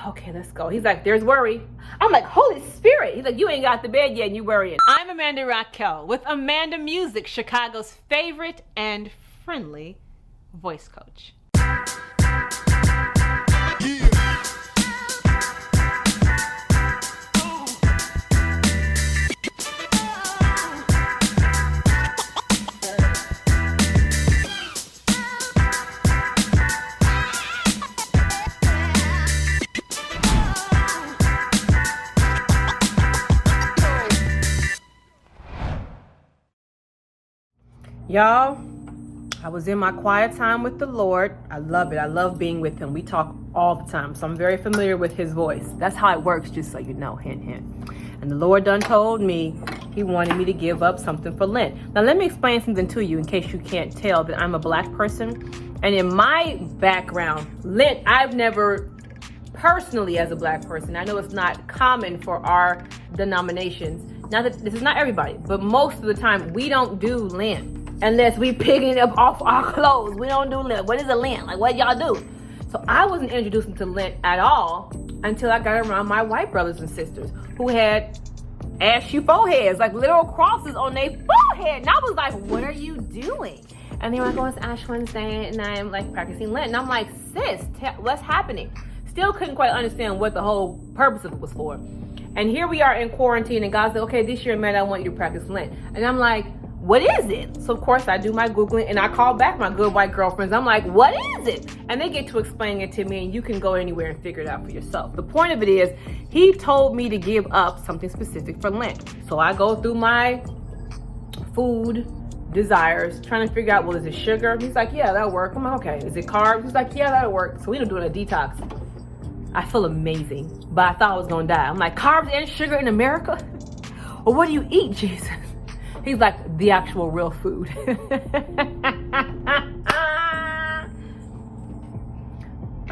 Okay, let's go. He's like, there's worry. I'm like, Holy Spirit. He's like, you ain't got the bed yet and you worrying. I'm Amanda Raquel with amandamuxic, Chicago's favorite and friendly voice coach. Y'all, I was in my quiet time with the Lord. I love it. I love being with him. We talk all the time, so I'm very familiar with his voice. That's how it works, just so you know, hint, hint. And the Lord done told me he wanted me to give up something for Lent. Now, let me explain something to you in case you can't tell that I'm a black person. And in my background, Lent, I've never personally as a black person, I know it's not common for our denominations. Now, that this is not everybody, but most of the time, we don't do Lent. Unless we picking it up off our clothes. We don't do Lent. What is a Lent? Like, what y'all do? So I wasn't introduced to Lent at all until I got around my white brothers and sisters who had ashy foreheads, like literal crosses on their forehead. And I was like, what are you doing? And they were like, oh, it's Ash Wednesday, and I'm like practicing Lent. And I'm like, sis, what's happening? Still couldn't quite understand what the whole purpose of it was for. And here we are in quarantine, and God's like, okay, this year, man, I want you to practice Lent. And I'm like, what is it? So of course I do my Googling and I call back my good white girlfriends. I'm like, what is it? And they get to explain it to me, and you can go anywhere and figure it out for yourself. The point of it is, he told me to give up something specific for Lent. So I go through my food desires, trying to figure out, well, is it sugar? He's like, yeah, that'll work. I'm like, okay. Is it carbs? He's like, yeah, that'll work. So we don't do a detox. I feel amazing, but I thought I was gonna die. I'm like, carbs and sugar in America? Well, what do you eat, Jesus? He's like, the actual real food.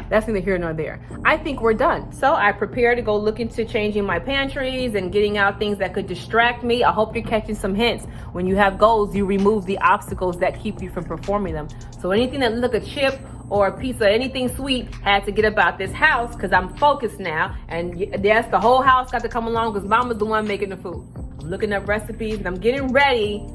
That's neither here nor there. I think we're done. So I prepare to go look into changing my pantries and getting out things that could distract me. I hope you're catching some hints. When you have goals, you remove the obstacles that keep you from performing them. So anything that look a chip or a piece of anything sweet had to get up out this house because I'm focused now. And yes, the whole house got to come along because mama's the one making the food. I'm looking up recipes and I'm getting ready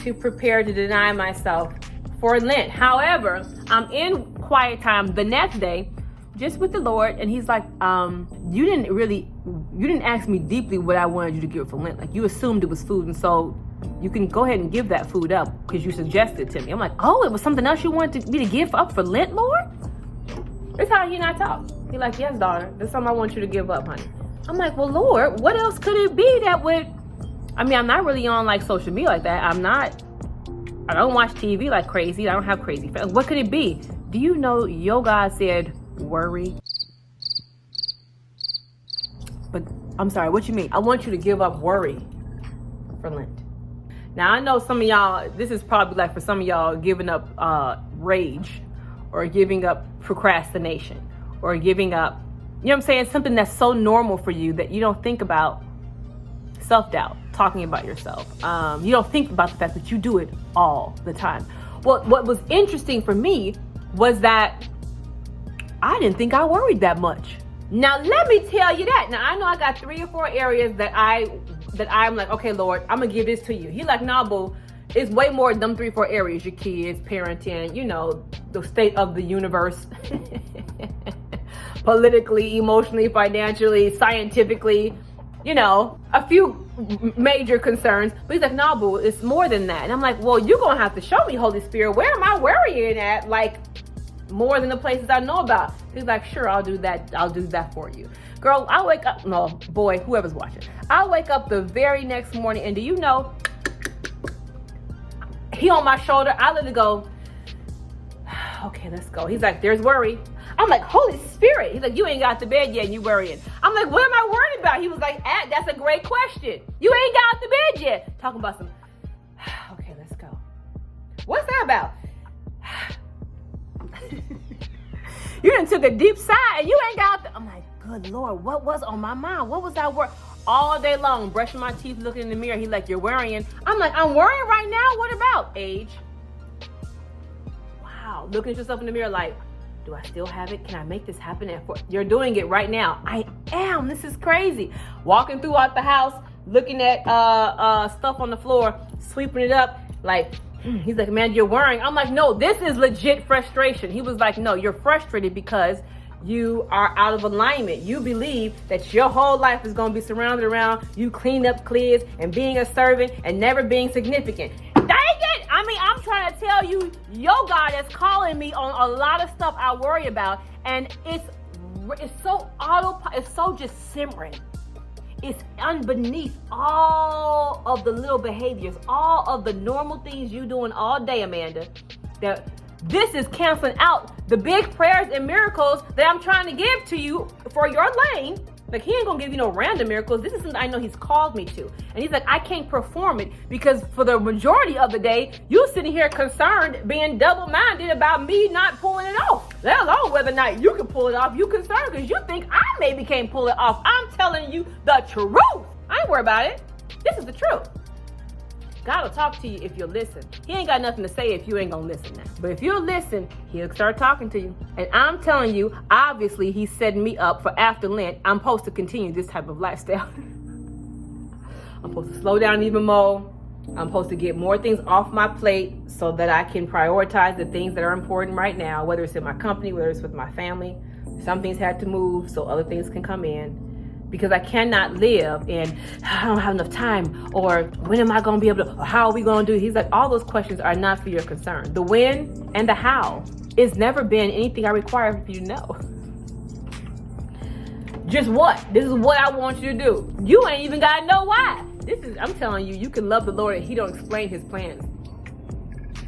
to prepare to deny myself for Lent. However, I'm in quiet time the next day just with the Lord, and he's like, you didn't ask me deeply what I wanted you to give for Lent. Like, you assumed it was food, and so you can go ahead and give that food up because you suggested to me. I'm like, oh, it was something else you wanted me to give up for Lent, Lord? That's how he and I talk. He's like, yes, daughter, that's something I want you to give up, honey. I'm like, well, Lord, what else could it be that would, I mean, I'm not really on like social media like that. I don't watch TV like crazy. I don't have crazy friends. What could it be? Do you know your God said worry? But I'm sorry, what you mean? I want you to give up worry for Lent. Now I know some of y'all, this is probably like for some of y'all giving up rage or giving up procrastination or giving up, you know what I'm saying? Something that's so normal for you that you don't think about self-doubt, talking about yourself. You don't think about the fact that you do it all the time. Well, what was interesting for me was that I didn't think I worried that much. Now, let me tell you that. Now, I know I got 3 or 4 areas that I'm like, okay, Lord, I'm gonna give this to you. He's like, nah, boo, it's way more than them 3 or 4 areas. Your kids, parenting, you know, the state of the universe. Politically, emotionally, financially, scientifically, you know, a few major concerns. But he's like, nah, boo, it's more than that. And I'm like, well, you're gonna have to show me, Holy Spirit, where am I worrying at? Like, more than the places I know about. He's like, sure, I'll do that. I'll do that for you. Girl, I wake up, no, boy, whoever's watching. I wake up the very next morning, and do you know, he on my shoulder, I literally go, okay, let's go. He's like, there's worry. I'm like, Holy Spirit. He's like, you ain't got to bed yet and you worrying. I'm like, what am I worried about? He was like, that's a great question. You ain't got out the bed yet. Talking about some, okay, let's go. What's that about? You done took a deep sigh and you ain't got the, I'm like, good Lord, what was on my mind? What was that word? All day long, brushing my teeth, looking in the mirror. He's like, you're worrying. I'm like, I'm worrying right now. What about age? Wow. Looking at yourself in the mirror like, Do I still have it? Can I make this happen? You're doing it right now. I am. This is crazy. Walking throughout the house, looking at stuff on the floor, sweeping it up. Like, he's like, man, you're worrying. I'm like, no, this is legit frustration. He was like, no, you're frustrated because you are out of alignment. You believe that your whole life is going to be surrounded around you cleaning up clids and being a servant and never being significant. Dang it! I mean, I'm trying to tell you, your God is calling me on a lot of stuff I worry about, and it's so it's so just simmering. It's underneath all of the little behaviors, all of the normal things you doing all day, Amanda. That this is canceling out the big prayers and miracles that I'm trying to give to you for your lane. Like, he ain't gonna give you no random miracles. This is something I know he's called me to. And he's like, I can't perform it because for the majority of the day, you sitting here concerned, being double-minded about me not pulling it off. Let alone whether or not you can pull it off. You concerned because you think I maybe can't pull it off. I'm telling you the truth. I ain't worried about it. This is the truth. God will talk to you if you'll listen. He ain't got nothing to say if you ain't gonna listen now. But if you'll listen, he'll start talking to you. And I'm telling you, obviously, he's setting me up for after Lent. I'm supposed to continue this type of lifestyle. I'm supposed to slow down even more. I'm supposed to get more things off my plate so that I can prioritize the things that are important right now, whether it's in my company, whether it's with my family. Some things had to move so other things can come in. Because I cannot live in, I don't have enough time, or when am I going to be able to, or how are we going to do it? He's like, all those questions are not for your concern. The when and the how it's never been anything I require for you to know. Just what? This is what I want you to do. You ain't even got to know why. I'm telling you, you can love the Lord and he don't explain his plans.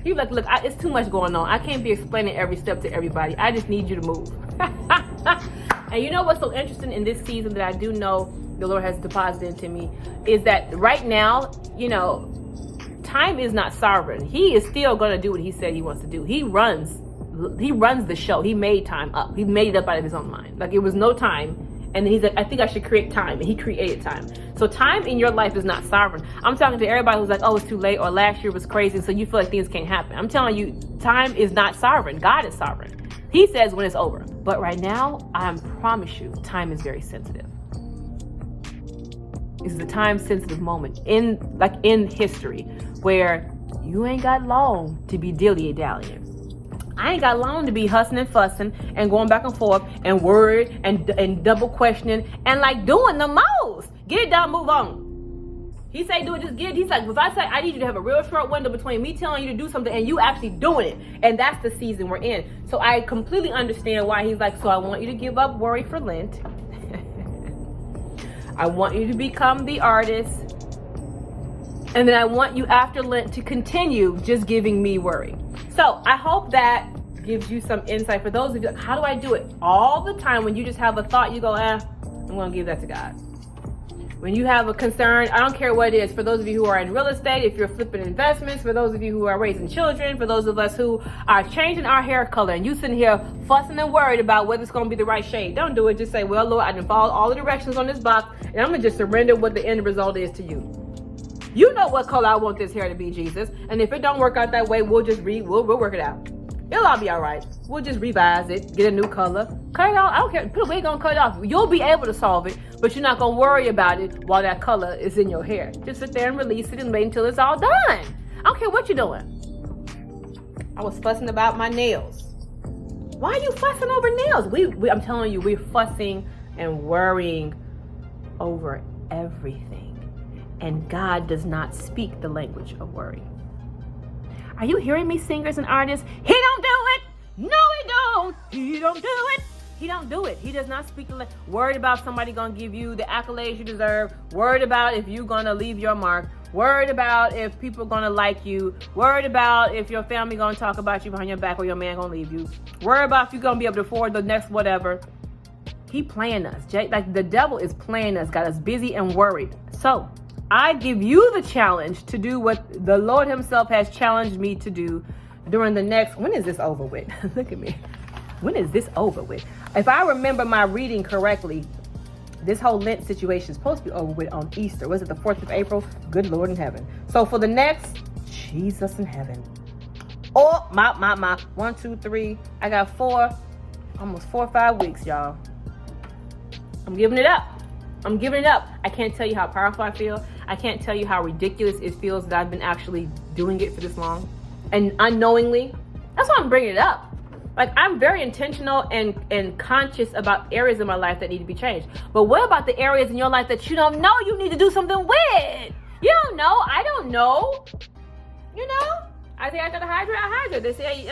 He's like, look, it's too much going on. I can't be explaining every step to everybody. I just need you to move. And you know what's so interesting in this season that I do know the Lord has deposited into me is that right now, you know, time is not sovereign. He is still going to do what he said he wants to do. He runs the show. He made time up. He made it up out of his own mind. Like, it was no time. And then he's like, I think I should create time. And he created time. So time in your life is not sovereign. I'm talking to everybody who's like, oh, it's too late, or last year was crazy, so you feel like things can't happen. I'm telling you, time is not sovereign. God is sovereign. He says when it's over. But right now, I promise you, time is very sensitive. This is a time-sensitive moment in history where you ain't got long to be dilly-dallying. I ain't got long to be hussing and fussing and going back and forth and worried and double questioning and like doing the most. Get it done, move on. He say do it, just get it. He's like, if I say I need you to have a real short window between me telling you to do something and you actually doing it. And that's the season we're in. So I completely understand why he's like, so I want you to give up worry for Lent. I want you to become the artist. And then I want you after Lent to continue just giving me worry. So I hope that gives you some insight. For those of you, like, how do I do it? All the time when you just have a thought, you go, I'm going to give that to God. When you have a concern, I don't care what it is. For those of you who are in real estate, if you're flipping investments, for those of you who are raising children, for those of us who are changing our hair color, and you sitting here fussing and worried about whether it's going to be the right shade, don't do it. Just say, well, Lord, I done followed all the directions on this box, and I'm going to just surrender what the end result is to you. You know what color I want this hair to be, Jesus. And if it don't work out that way, we'll work it out. It'll all be all right. We'll just revise it, get a new color, cut it off. I don't care. Put a wig on, cut it off. You'll be able to solve it, but you're not going to worry about it while that color is in your hair. Just sit there and release it and wait until it's all done. I don't care what you're doing. I was fussing about my nails. Why are you fussing over nails? I'm telling you, we're fussing and worrying over everything. And God does not speak the language of worry. Are you hearing me, singers and artists? He don't do it. No, he don't. He don't do it. He don't do it. He does not speak the language. Worried about somebody going to give you the accolades you deserve. Worried about if you're going to leave your mark. Worried about if people are going to like you. Worried about if your family going to talk about you behind your back or your man going to leave you. Worried about if you're going to be able to afford the next whatever. He playing us. Like the devil is playing us. Got us busy and worried. So I give you the challenge to do what the Lord himself has challenged me to do during the next, when is this over with? Look at me. When is this over with? If I remember my reading correctly, this whole Lent situation is supposed to be over with on Easter. Was it the 4th of April? Good Lord in heaven. So for the next, Jesus in heaven. Oh, my. 1, 2, 3. I got 4, almost 4 or 5 weeks, y'all. I'm giving it up. I'm giving it up. I can't tell you how powerful I feel. I can't tell you how ridiculous it feels that I've been actually doing it for this long. And unknowingly, that's why I'm bringing it up. Like, I'm very intentional and conscious about areas in my life that need to be changed. But what about the areas in your life that you don't know you need to do something with? You don't know. I don't know. You know? I say I got a hydrate. They say,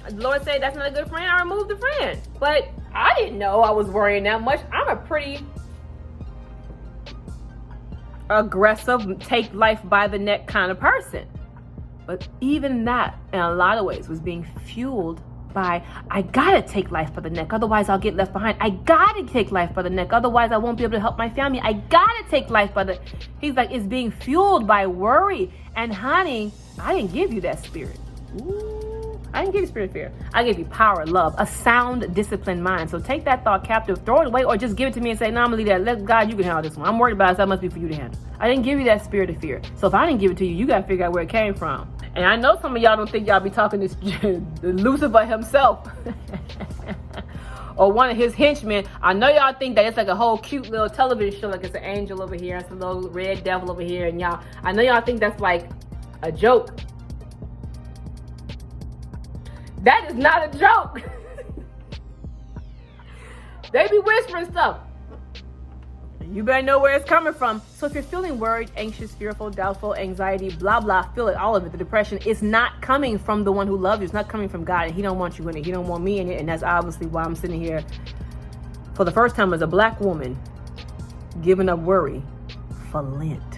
the Lord said that's not a good friend. I removed the friend. But I didn't know I was worrying that much. I'm a pretty aggressive, take life by the neck kind of person. But even that, in a lot of ways, was being fueled by, I gotta take life by the neck, otherwise I'll get left behind. I gotta take life by the neck, otherwise I won't be able to help my family. I gotta take life by the... He's like, it's being fueled by worry. And honey, I didn't give you that spirit. Ooh, I didn't give you spirit of fear. I gave you power, love, a sound, disciplined mind. So take that thought captive, throw it away, or just give it to me and say, no, I'm gonna leave that. Let God, you can handle this one. I'm worried about it, so that must be for you to handle. I didn't give you that spirit of fear. So if I didn't give it to you, you gotta figure out where it came from. And I know some of y'all don't think y'all be talking this Lucifer himself or one of his henchmen. I know y'all think that it's like a whole cute little television show, like it's an angel over here, it's a little red devil over here, and I know y'all think that's like a joke. That is not a joke. They be whispering stuff. You better know where it's coming from. So if you're feeling worried, anxious, fearful, doubtful, anxiety, blah, blah, feel it, all of it, the depression, it's not coming from the one who loves you. It's not coming from God, and he don't want you in it. He don't want me in it, and that's obviously why I'm sitting here for the first time as a black woman giving up worry for Lent.